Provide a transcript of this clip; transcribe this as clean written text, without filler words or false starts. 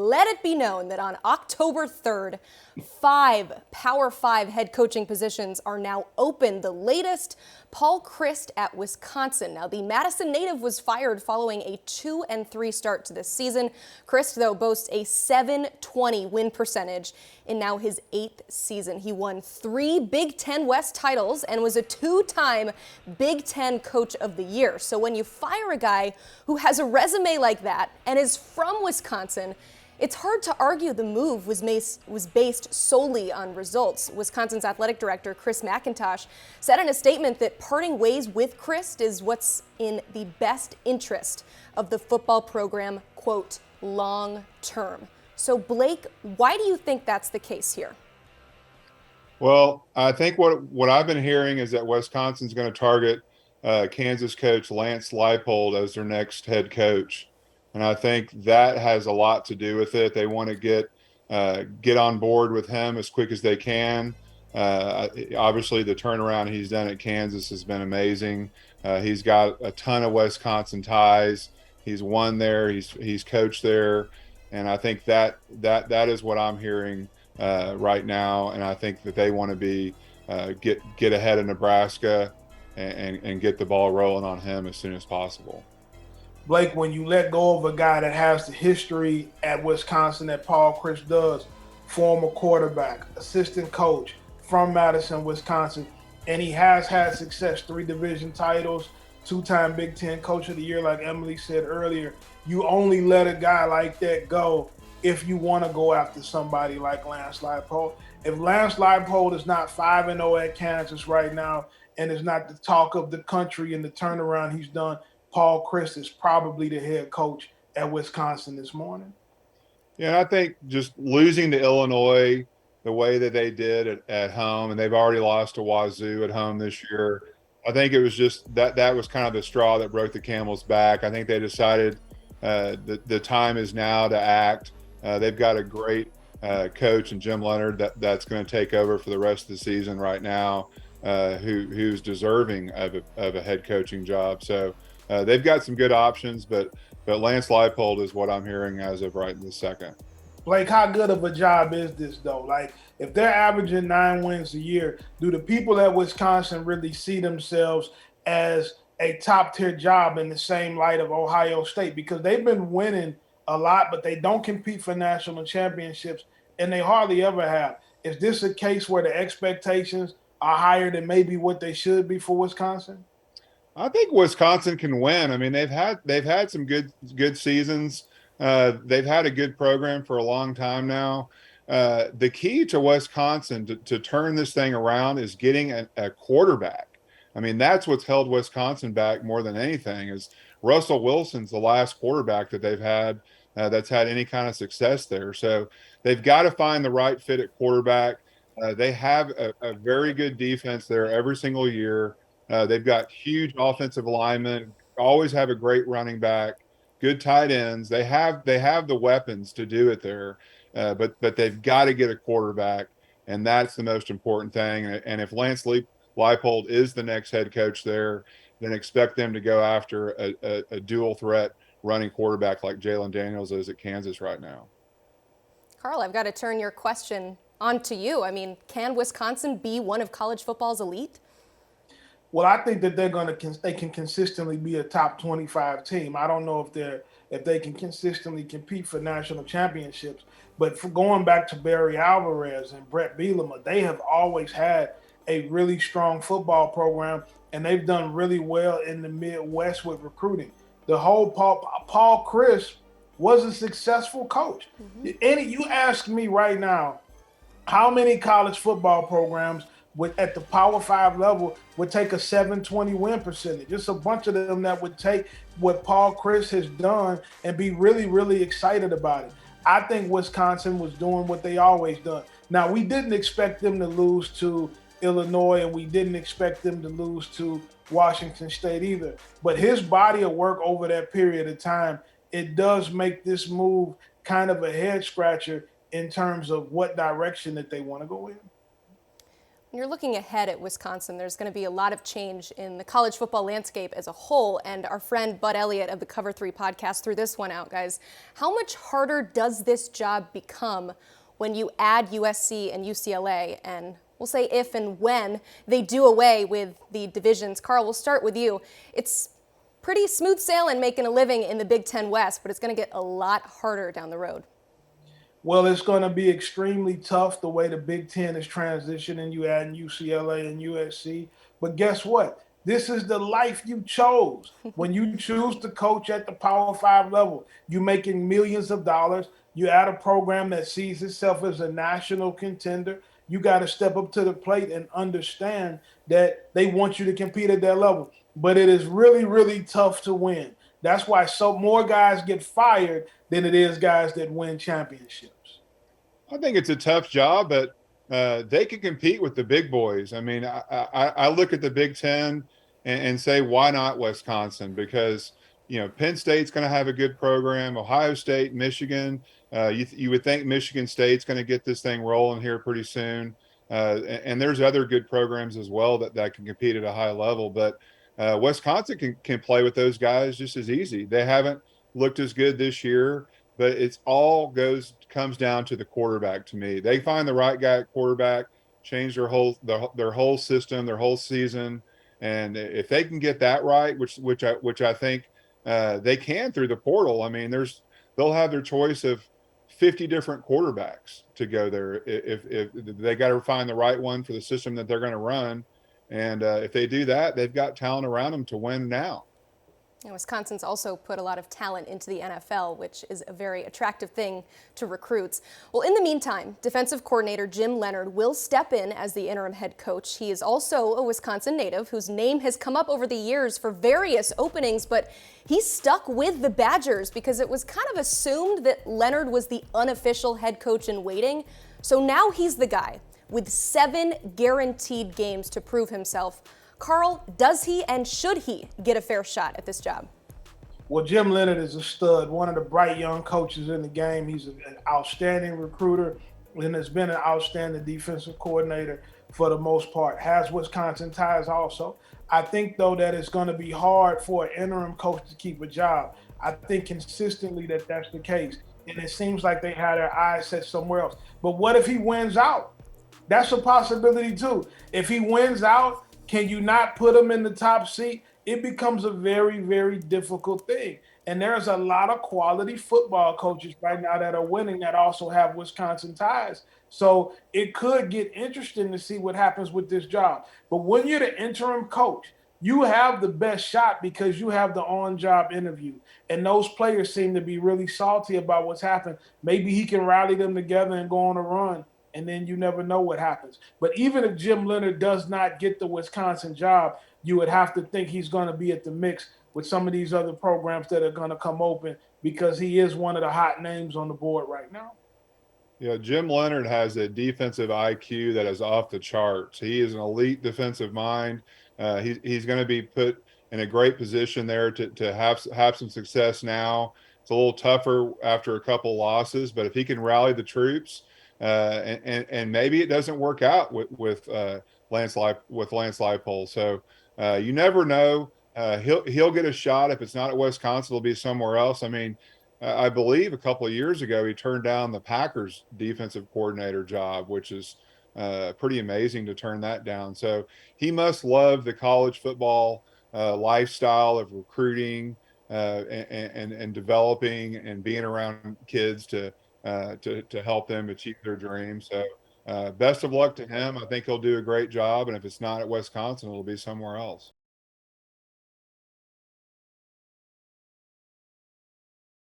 let it be known that on October 3rd, 5 Power 5 head coaching positions are now open. The latest, Paul Chryst at Wisconsin. Now, the Madison native was fired following a 2-3 start to this season. Chryst, though, boasts a .720 win percentage in now his 8th season. He won 3 Big Ten West titles and was a 2-time Big Ten Coach of the Year. So when you fire a guy who has a resume like that and is from Wisconsin, it's hard to argue the move was based solely on results. Wisconsin's athletic director, Chris McIntosh, said in a statement that parting ways with Chryst is what's in the best interest of the football program, quote, long term. So, Blake, why do you think that's the case here? Well, I think what I've been hearing is that Wisconsin's going to target Kansas coach Lance Leipold as their next head coach. And I think that has a lot to do with it. They want to get on board with him as quick as they can. Obviously, the turnaround he's done at Kansas has been amazing. He's got a ton of Wisconsin ties. He's won there. He's coached there, and I think that is what I'm hearing right now. And I think that they want to be get ahead of Nebraska and get the ball rolling on him as soon as possible. Blake, when you let go of a guy that has the history at Wisconsin that Paul Chryst does, former quarterback, assistant coach from Madison, Wisconsin, and he has had success, 3 division titles, 2-time Big Ten Coach of the Year, like Emily said earlier, you only let a guy like that go if you want to go after somebody like Lance Leipold. If Lance Leipold is not 5-0 at Kansas right now and is not the talk of the country and the turnaround he's done, Paul Chryst is probably the head coach at Wisconsin this morning. Yeah, I think just losing to Illinois the way that they did at home, and they've already lost to Wazoo at home this year, I think it was just that was kind of the straw that broke the camel's back. I think they decided the time is now to act. They've got a great coach in Jim Leonard that's going to take over for the rest of the season right now, who's deserving of a head coaching job. So they've got some good options, but Lance Leipold is what I'm hearing as of right this second. Blake, how good of a job is this, though? Like, if they're averaging 9 wins a year, do the people at Wisconsin really see themselves as a top-tier job in the same light of Ohio State? Because they've been winning a lot, but they don't compete for national championships, and they hardly ever have. Is this a case where the expectations are higher than maybe what they should be for Wisconsin? I think Wisconsin can win. I mean, they've had some good seasons. They've had a good program for a long time now. The key to Wisconsin to turn this thing around is getting a quarterback. I mean, that's what's held Wisconsin back more than anything. Is Russell Wilson's the last quarterback that they've had that's had any kind of success there. So they've got to find the right fit at quarterback. They have a very good defense there every single year. They've got huge offensive linemen, always have a great running back, good tight ends. They have the weapons to do it there, but they've got to get a quarterback, and that's the most important thing. And if Lance Leipold is the next head coach there, then expect them to go after a dual threat running quarterback like Jalen Daniels is at Kansas right now. Carl, I've got to turn your question on to you. I mean, can Wisconsin be one of college football's elite? Well, I think that they can consistently be a top 25 team. I don't know if they can consistently compete for national championships, but for going back to Barry Alvarez and Brett Bielema, they have always had a really strong football program, and they've done really well in the Midwest with recruiting. The whole Paul Chryst was a successful coach. Mm-hmm. You ask me right now, how many college football programs at the Power 5 level would take a .720 win percentage? Just a bunch of them that would take what Paul Chryst has done and be really, really excited about it. I think Wisconsin was doing what they always done. Now, we didn't expect them to lose to Illinois, and we didn't expect them to lose to Washington State either. But his body of work over that period of time, it does make this move kind of a head scratcher in terms of what direction that they want to go in. You're looking ahead at Wisconsin. There's going to be a lot of change in the college football landscape as a whole. And our friend Bud Elliott of the Cover 3 podcast threw this one out, guys. How much harder does this job become when you add USC and UCLA? And we'll say if and when they do away with the divisions. Carl, we'll start with you. It's pretty smooth sailing making a living in the Big Ten West, but it's going to get a lot harder down the road. Well, it's going to be extremely tough the way the Big Ten is transitioning. You add UCLA and USC. But guess what? This is the life you chose. When you choose to coach at the Power 5 level, you're making millions of dollars. You add a program that sees itself as a national contender. You got to step up to the plate and understand that they want you to compete at that level. But it is really, really tough to win. That's why so more guys get fired than it is guys that win championships. I think it's a tough job, but they can compete with the big boys. I mean, I look at the Big Ten and say, why not Wisconsin? Because, Penn State's going to have a good program. Ohio State, Michigan. You would think Michigan State's going to get this thing rolling here pretty soon. And there's other good programs as well that can compete at a high level. But Wisconsin can play with those guys just as easy. They haven't looked as good this year, but it's all comes down to the quarterback. To me, they find the right guy at quarterback, change their whole system, their whole season, and if they can get that right, which I think they can through the portal. I mean, they'll have their choice of 50 different quarterbacks to go there if they got to find the right one for the system that they're going to run. And if they do that, they've got talent around them to win now. And Wisconsin's also put a lot of talent into the NFL, which is a very attractive thing to recruits. Well, in the meantime, defensive coordinator Jim Leonhard will step in as the interim head coach. He is also a Wisconsin native whose name has come up over the years for various openings, but he's stuck with the Badgers because it was kind of assumed that Leonhard was the unofficial head coach in waiting. So now he's the guy with 7 guaranteed games to prove himself. Carl, does he and should he get a fair shot at this job? Well, Jim Leonhard is a stud, one of the bright young coaches in the game. He's an outstanding recruiter and has been an outstanding defensive coordinator for the most part, has Wisconsin ties also. I think, though, that it's going to be hard for an interim coach to keep a job. I think consistently that's the case. And it seems like they had their eyes set somewhere else. But what if he wins out? That's a possibility too. If he wins out, can you not put him in the top seat? It becomes a very, very difficult thing. And there's a lot of quality football coaches right now that are winning that also have Wisconsin ties. So it could get interesting to see what happens with this job. But when you're the interim coach, you have the best shot because you have the on-job interview. And those players seem to be really salty about what's happened. Maybe he can rally them together and go on a run. And then you never know what happens. But even if Jim Leonhard does not get the Wisconsin job, you would have to think he's going to be at the mix with some of these other programs that are going to come open because he is one of the hot names on the board right now. Yeah, Jim Leonhard has a defensive IQ that is off the charts. He is an elite defensive mind. He's going to be put in a great position there to have some success now. It's a little tougher after a couple losses, but if he can rally the troops, and maybe it doesn't work out with Lance Leipold. So you never know. He'll get a shot. If it's not at Wisconsin, it'll be somewhere else. I mean, I believe a couple of years ago he turned down the Packers defensive coordinator job, which is pretty amazing to turn that down. So he must love the college football lifestyle of recruiting and developing and being around kids to help them achieve their dreams. So best of luck to him. I think he'll do a great job. And if it's not at Wisconsin, it'll be somewhere else.